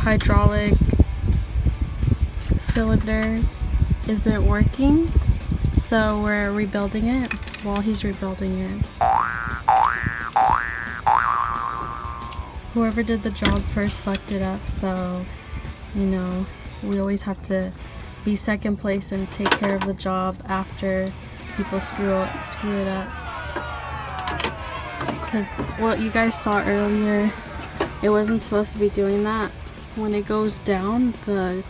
hydraulic cylinder isn't working, so we're rebuilding it while he's rebuilding it. Whoever did the job first fucked it up, so you know, we always have to be second place and take care of the job after people screw it up. Because what you guys saw earlier, it wasn't supposed to be doing that. When it goes down, the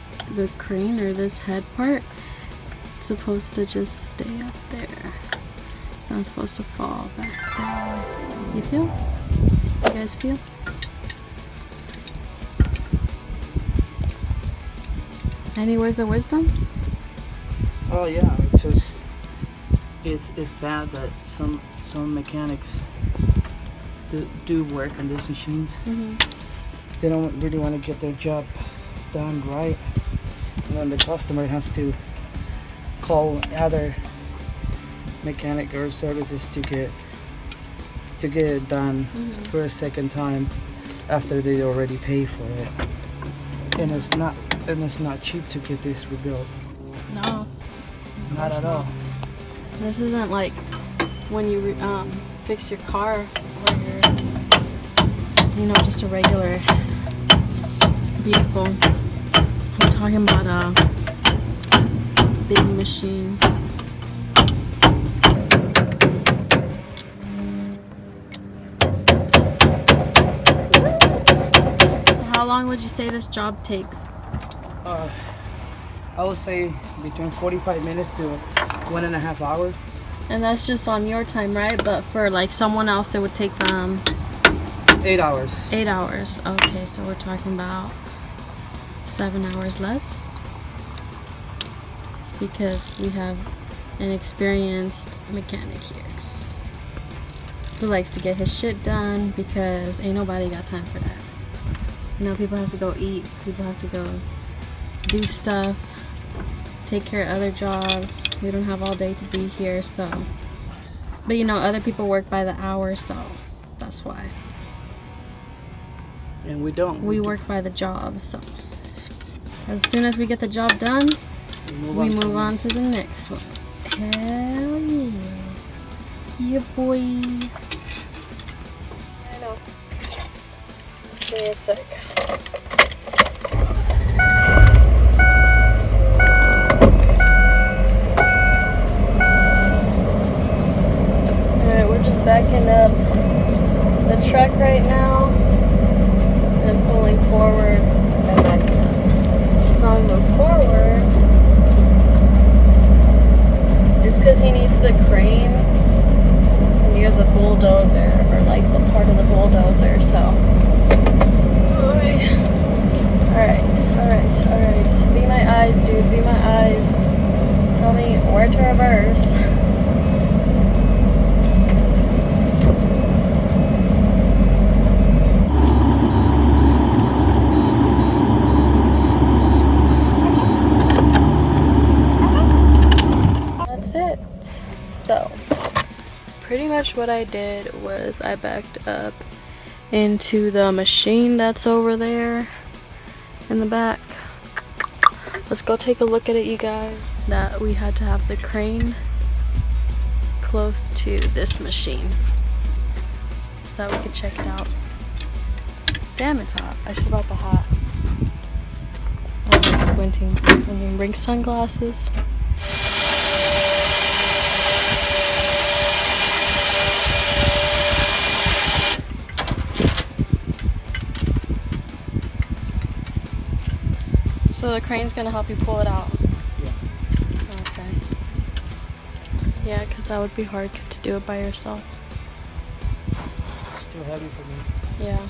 crane or this head part is supposed to just stay up there. It's not supposed to fall back down. You feel? You guys feel? Any words of wisdom? Oh yeah, it's just it's bad that some mechanics do work on these machines. Mm-hmm. They don't really want to get their job done right, and then the customer has to call other mechanic or services to get it done for a second time after they already pay for it, and it's not cheap to get this rebuilt. No, not at all. This isn't like when you fix your car, where you're, you know, just a regular vehicle. I'm talking about a big machine. So how long would you say this job takes? I would say between 45 minutes to 1.5 hours. And that's just on your time, right? But for like someone else, it would take them 8 hours. 8 hours. Okay, so we're talking about 7 hours less, because we have an experienced mechanic here who likes to get his shit done, because ain't nobody got time for that. You know, people have to go eat, people have to go do stuff, take care of other jobs. We don't have all day to be here, so. But you know, other people work by the hour, so that's why. And we don't. We work by the job, so. As soon as we get the job done, we move on to the next one. Hell yeah. Yeah, boy. I know. Stay a sec. Backing up the truck right now and pulling forward and backing up. So I move forward. It's because he needs the crane near the bulldozer, or like the part of the bulldozer, so. Alright. Be my eyes, dude. Be my eyes. Tell me where to reverse. So, pretty much what I did was I backed up into the machine that's over there in the back. Let's go take a look at it, you guys. That we had to have the crane close to this machine so that we could check it out. Damn, it's hot. I should brought the hat. I'm like squinting. I'm gonna bring sunglasses. So the crane's gonna help you pull it out? Yeah. Okay. Yeah, because that would be hard to do it by yourself. It's too heavy for me. Yeah.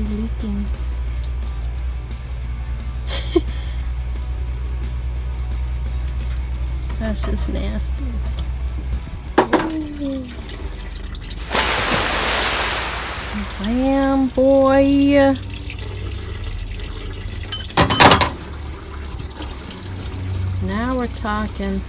actually leaking. That's just nasty. Ooh. Damn, boy. Now we're talking.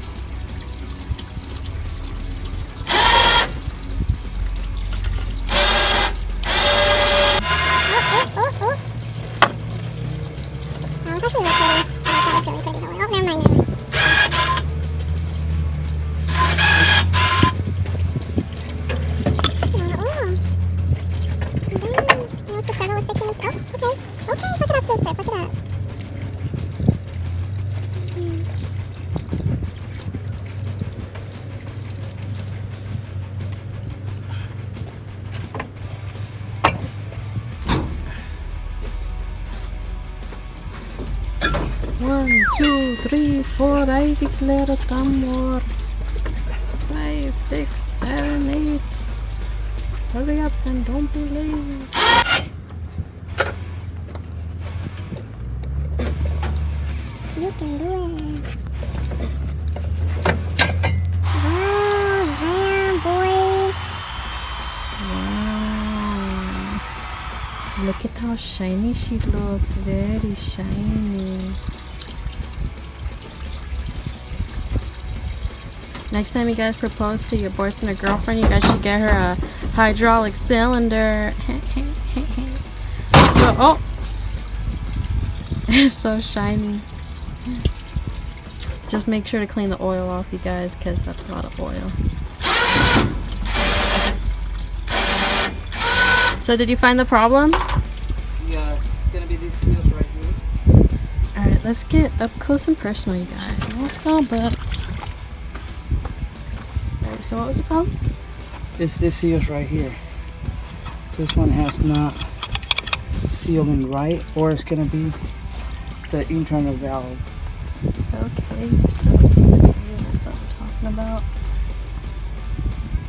One, 2, 3, 4, I declare a thumb war. 5, 6, 7, 8. Hurry up and don't be late. You can do it. Wow, damn, boy. Wow. Look at how shiny she looks. Very shiny. Next time you guys propose to your boyfriend or girlfriend, you guys should get her a hydraulic cylinder. So, oh! It's so shiny. Just make sure to clean the oil off, you guys, because that's a lot of oil. So, did you find the problem? Yeah, it's gonna be these seals right here. Alright, let's get up close and personal, you guys. No stall butts. Alright, so what was the problem? It's this seals right here. This one has not sealed in right, or it's gonna be the internal valve. Okay, so it's the seals that we're talking about.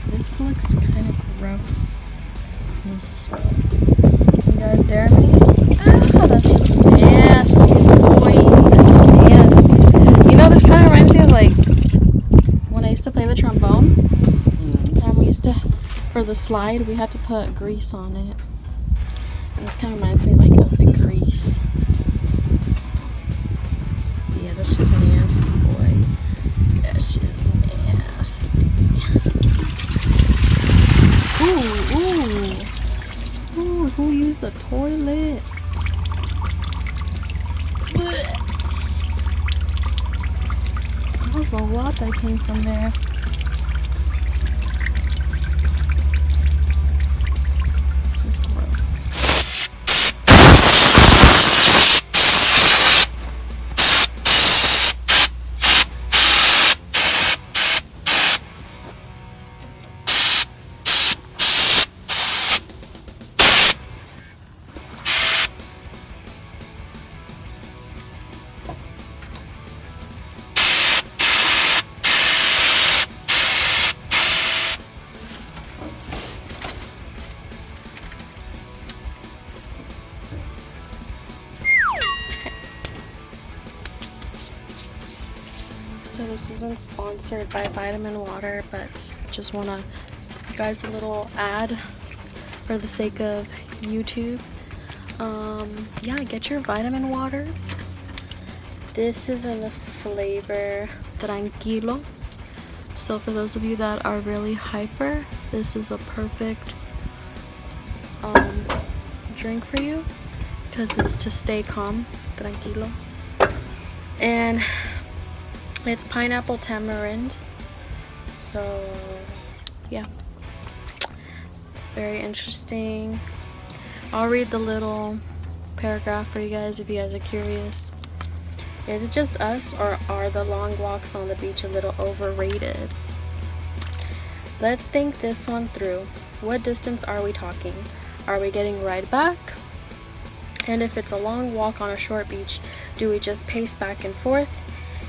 This looks kind of gross. You guys dare me? Ah, that's just nasty, boy. Nasty. You know, this kind of reminds me of like when I used to play the trombone. And we used to, for the slide, we had to put grease on it. And this kind of reminds me like of the grease. Yeah, this shit's nasty, boy. That shit's nasty. Ooh, ooh. Ooh, who used the toilet? Blech. That was a lot that came from there. This is gross. So this isn't sponsored by Vitamin Water, but just want to give you guys a little ad for the sake of YouTube. Yeah, get your vitamin water. This is in the flavor Tranquilo. So for those of you that are really hyper, this is a perfect drink for you because it's to stay calm. Tranquilo. And it's pineapple tamarind. So yeah, very interesting. I'll read the little paragraph for you guys if you guys are curious. Is it just us, or are the long walks on the beach a little overrated? Let's think this one through. What distance are we talking? Are we getting right back? And if it's a long walk on a short beach, do we just pace back and forth?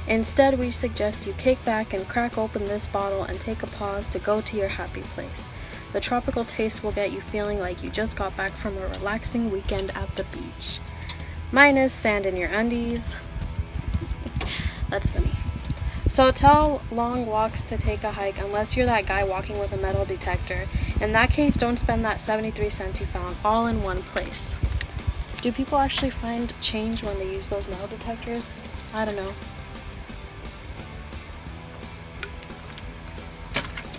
Instead, we suggest you kick back and crack open this bottle and take a pause to go to your happy place. The tropical taste will get you feeling like you just got back from a relaxing weekend at the beach. Minus sand in your undies. That's funny. So tell long walks to take a hike unless you're that guy walking with a metal detector. In that case, don't spend that 73 cents you found all in one place. Do people actually find change when they use those metal detectors? I don't know.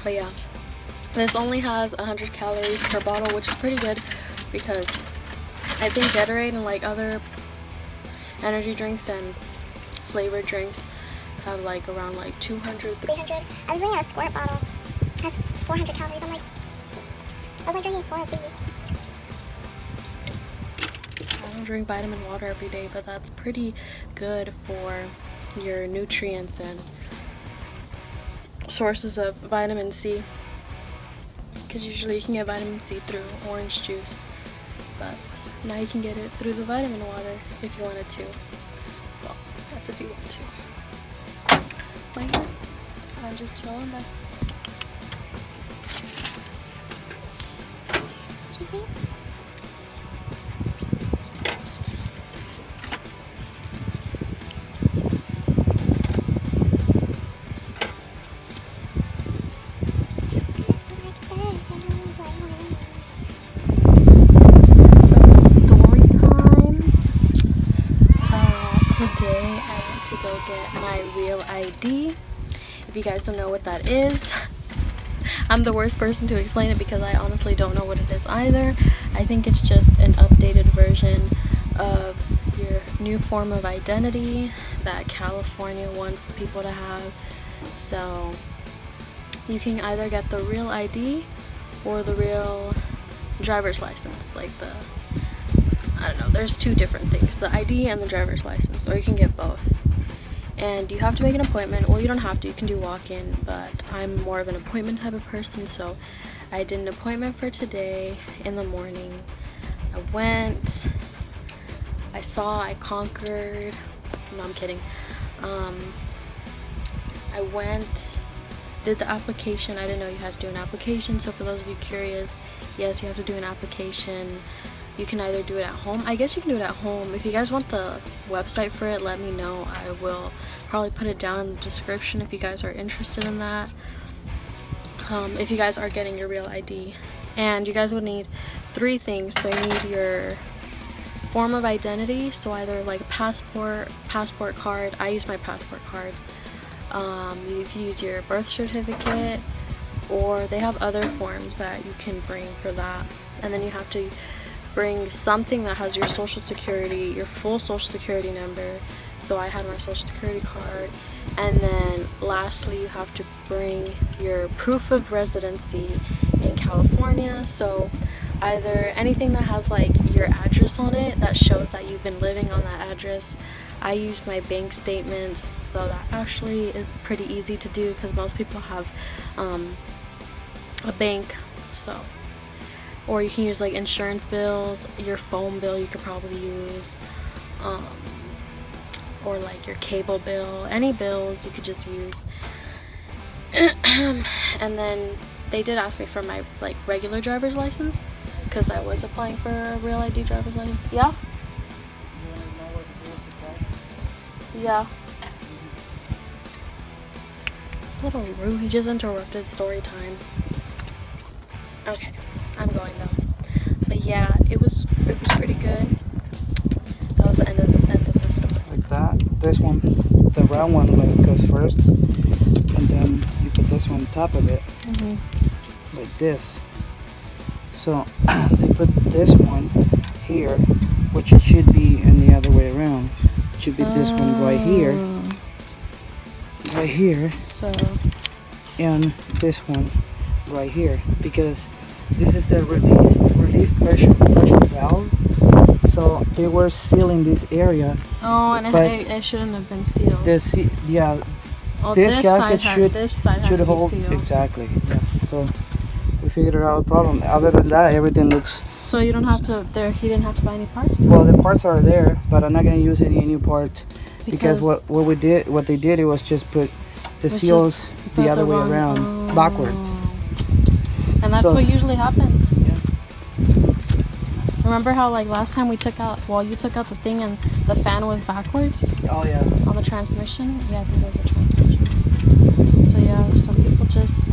But yeah, this only has 100 calories per bottle, which is pretty good because I think Gatorade and like other energy drinks and flavored drinks have like around like 200, 300. I was looking at a squirt bottle. It has 400 calories. I was like drinking 4 of these. I don't drink vitamin water every day, but that's pretty good for your nutrients and sources of vitamin C. Because usually you can get vitamin C through orange juice, but now you can get it through the vitamin water if you wanted to. Well, that's if you want to. But yeah, I'm just chilling there. Excuse me? Story time. Today I went to go get my real ID. If you guys don't know what that is, I'm the worst person to explain it because I honestly don't know what it is either. I think it's just an updated version of your new form of identity that California wants people to have. So you can either get the real ID or the real driver's license, like the, I don't know, there's two different things, the ID and the driver's license, or you can get both. And you have to make an appointment. Well, you don't have to, you can do walk-in, but I'm more of an appointment type of person, so I did an appointment for today in the morning. I went, I saw, I conquered, no, I'm kidding. I went, did the application. I didn't know you had to do an application, so for those of you curious, yes, you have to do an application. You can either do it at home. I guess you can do it at home. If you guys want the website for it, let me know. I will probably put it down in the description if you guys are interested in that. If you guys are getting your real ID. And you guys would need 3 things. So you need your form of identity. So either like a passport card. I use my passport card. You can use your birth certificate. Or they have other forms that you can bring for that. And then you have to bring something that has your social security, your full social security number. So I had my social security card. And then lastly, you have to bring your proof of residency in California. So either anything that has like your address on it that shows that you've been living on that address. I used my bank statements, so that actually is pretty easy to do because most people have a bank. So, or you can use like insurance bills, your phone bill you could probably use, or like your cable bill, any bills you could just use. And then they did ask me for my like regular driver's license because I was applying for a real ID driver's license. Yeah? Yeah. Little rude, he just interrupted story time. Okay, I'm going though. But yeah, it was pretty good. That was the end of the story. Like that. This one, the round one, like goes first, and then you put this one on top of it, like this. So they put this one here, which it should be in the other way around. It should be this one right here, So, and this one right here, because this is the relief pressure valve. So they were sealing this area. oh, and it shouldn't have been sealed. This gasket should hold sealed. exactly. Yeah. So we figured out the problem. Other than that, everything looks. So you don't have to. He didn't have to buy any parts. Well, the parts are there, but I'm not gonna use any new parts because what they did, it was just put the seals the other way around, backwards. And that's That's what usually happens. Yeah. Remember how like last time we took out, well, you took out the thing and the fan was backwards Oh yeah. on the transmission? Yeah, I think it was the transmission. So yeah, some people just,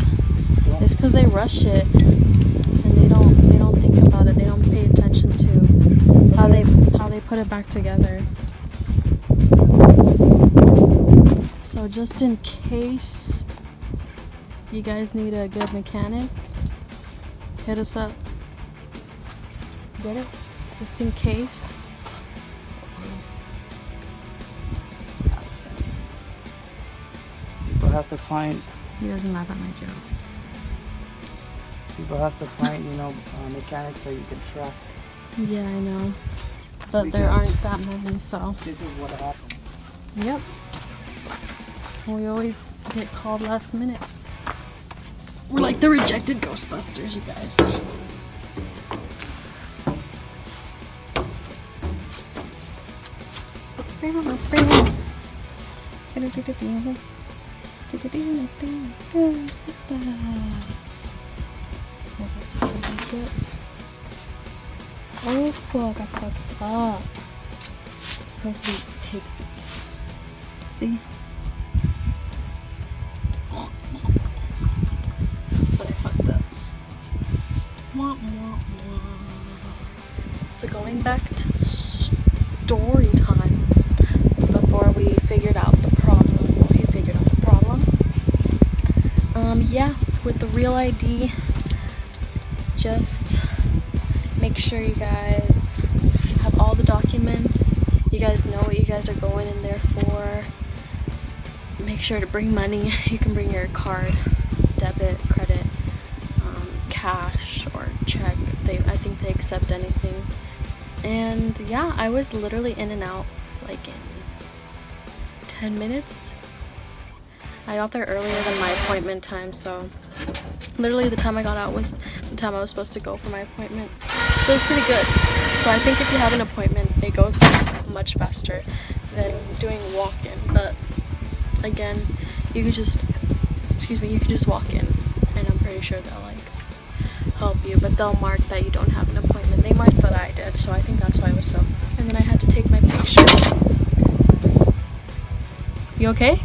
it's because they rush it and they don't think about it. They don't pay attention to how they put it back together. So just in case you guys need a good mechanic, hit us up. Get it? Just in case. People has to find. He doesn't laugh at my joke. People has to find, mechanics that you can trust. Yeah, I know. But there aren't that many, so. This is what happened. Yep. We always get called last minute. We're like the rejected Ghostbusters, you guys. Oh fuck, I fucked up. It's supposed to be piggies. See? But I fucked up. Wah, wah, wah. So going back to story time before we figured out the problem. Well, he figured out the problem. Yeah, with the real ID, just make sure you guys have all the documents. You guys know what you guys are going in there for. Make sure to bring money. You can bring your card, debit, credit, cash, or check. I think they accept anything. And yeah, I was literally in and out like in 10 minutes. I got there earlier than my appointment time, so literally the time I got out was the time I was supposed to go for my appointment. So it's pretty good. So I think if you have an appointment, it goes much faster than doing walk-in. But again, you can just walk in, and I'm pretty sure they'll like help you, but they'll mark that you don't have an appointment. They marked that I did, so I think that's why it was so. And then I had to take my picture. You okay?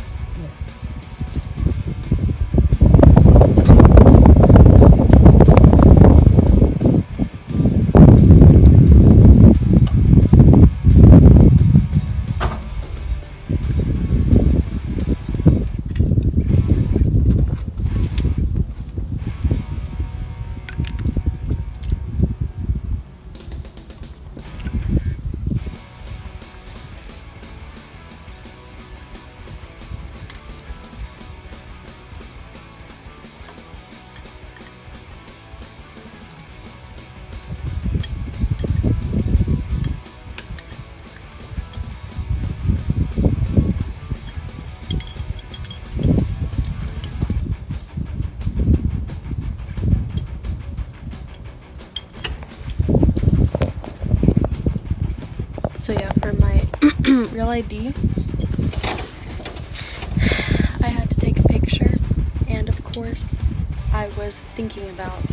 So yeah, for my real ID, I had to take a picture, and of course, I was thinking about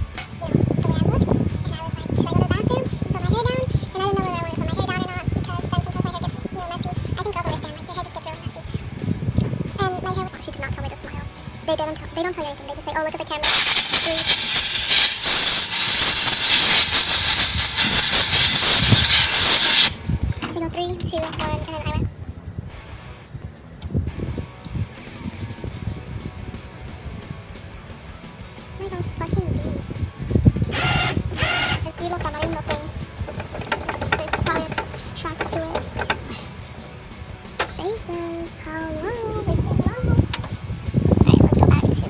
They don't tell you anything. They just say, oh, look at the camera. We go 3, 2, 1, and then I went. Where goes fucking B? El kilo tamarindo thing. There's probably a track to it. Jesus, how long? Alright, let's go back to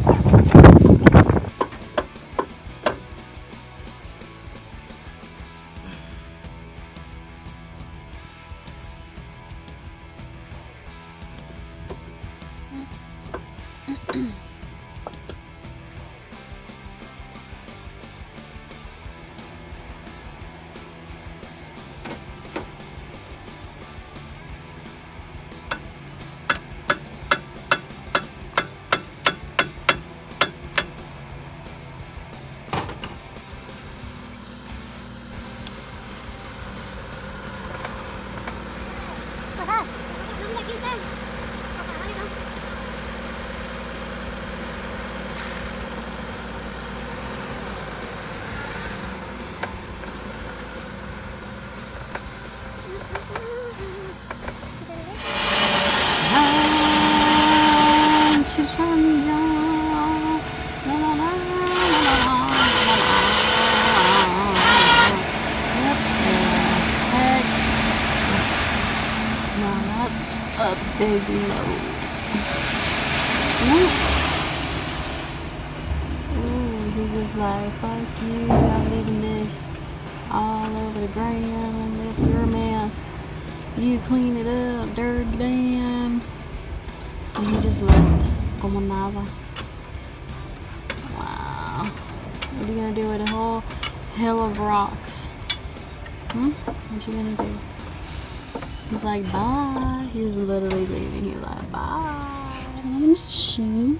Big load. Ooh, he was like, fuck you, I'm leaving this all over the ground. That's your mess. You clean it up, dirty damn. And he just left. Como nada. Wow. What are you gonna do with a whole hill of rocks? What you gonna do? He's like, bye. He's literally leaving. He's like, bye. Do you want to see?